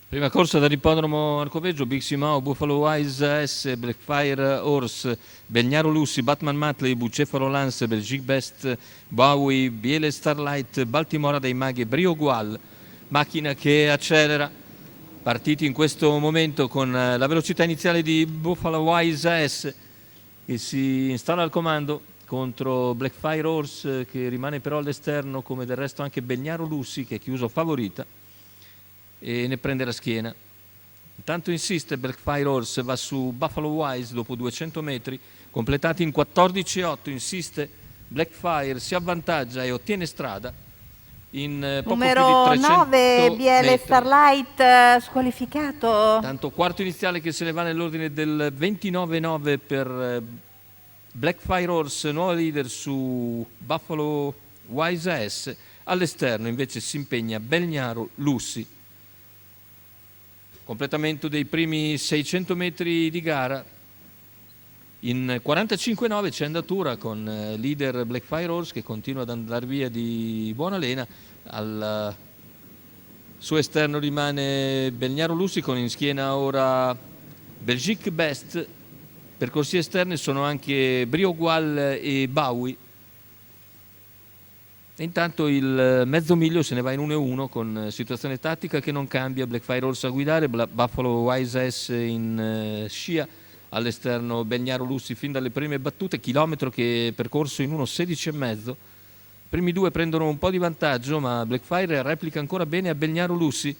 Prima corsa dall'ippodromo Arcoveggio, Big Simao, Buffalo Wise S, Blackfire Horse, Belgnaro Lucy, Batman Matley, Bucefalo Lance, Belgique Best, Bowie, Biele Starlight, Baltimora dei Maghi, Brio Gual, macchina che accelera. Partiti in questo momento con la velocità iniziale di Buffalo Wise S che si installa al comando contro Blackfire Horse che rimane però all'esterno, come del resto anche Belgnaro Lucy che è chiuso favorita e ne prende la schiena. Intanto insiste Blackfire Horse, va su Buffalo Wise dopo 200 metri completati in 14,8. Insiste Blackfire, si avvantaggia e ottiene strada in poco più di Numero 300 9, Biele metri. Starlight, squalificato. Tanto quarto iniziale che se ne va nell'ordine del 29,9 per Blackfire Horse, nuova leader su Buffalo Wise S. All'esterno invece si impegna Belgnaro Lucy. Completamento dei primi 600 metri di gara. In 45,9 c'è andatura con leader Blackfire Horse che continua ad andare via di buona lena. Al suo esterno rimane Belgnaro Lucy con in schiena ora Belgique Best. Percorsi esterni sono anche Brio Gual e Bowie. E intanto il mezzo miglio se ne va in 1-1 con situazione tattica che non cambia. Blackfire Horse a guidare, Buffalo Wise S in scia. All'esterno Belgnaro Lucy fin dalle prime battute, chilometro che è percorso in 1,16,5. I primi due prendono un po' di vantaggio, ma Blackfire replica ancora bene a Belgnaro Lucy.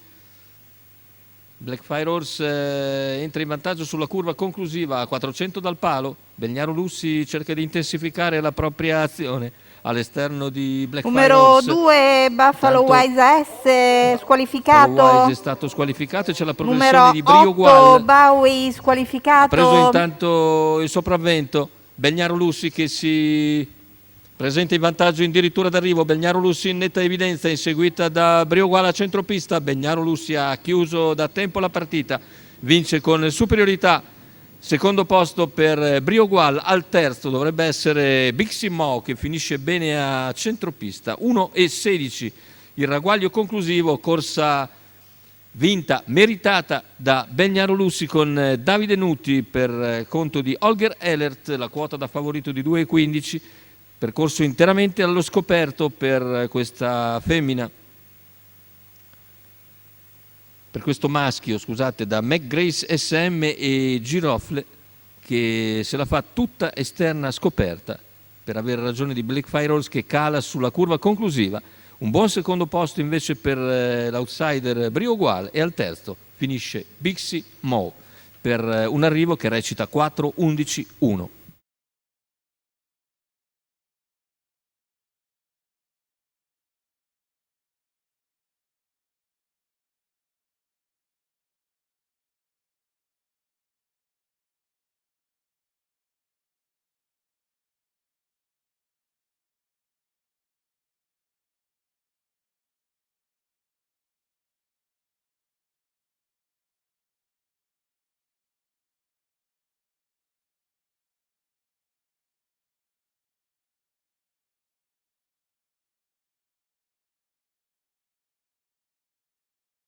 Blackfire Horse entra in vantaggio sulla curva conclusiva a 400 dal palo. Belgnaro Lucy cerca di intensificare la propria azione all'esterno di Blackfire Numero Horse. 2, Buffalo Wise S, squalificato. Buffalo Wise è stato squalificato e c'è la progressione Numero di Brio 8, Gual. Bowie, Ha squalificato. preso intanto il sopravvento Belgnaro Lucy che si presenta in vantaggio addirittura d'arrivo. Belgnaro Lucy in netta evidenza, inseguita da Brio Gual a centropista. Belgnaro Lucy ha chiuso da tempo la partita, vince con superiorità. Secondo posto per Brio Gual, al terzo dovrebbe essere Big Simao che finisce bene a centropista. 1,16 il ragguaglio conclusivo, corsa vinta, meritata da Belgnaro Lucy con Davide Nuti per conto di Holger Ehlert, la quota da favorito di 2,15. Percorso interamente allo scoperto per questa femmina, per questo maschio, scusate, da McGrace SM e Girofle, che se la fa tutta esterna scoperta per avere ragione di Blackfire Horse che cala sulla curva conclusiva. Un buon secondo posto invece per l'outsider Brio Gual e al terzo finisce Bixi Mo per un arrivo che recita 4-11-1.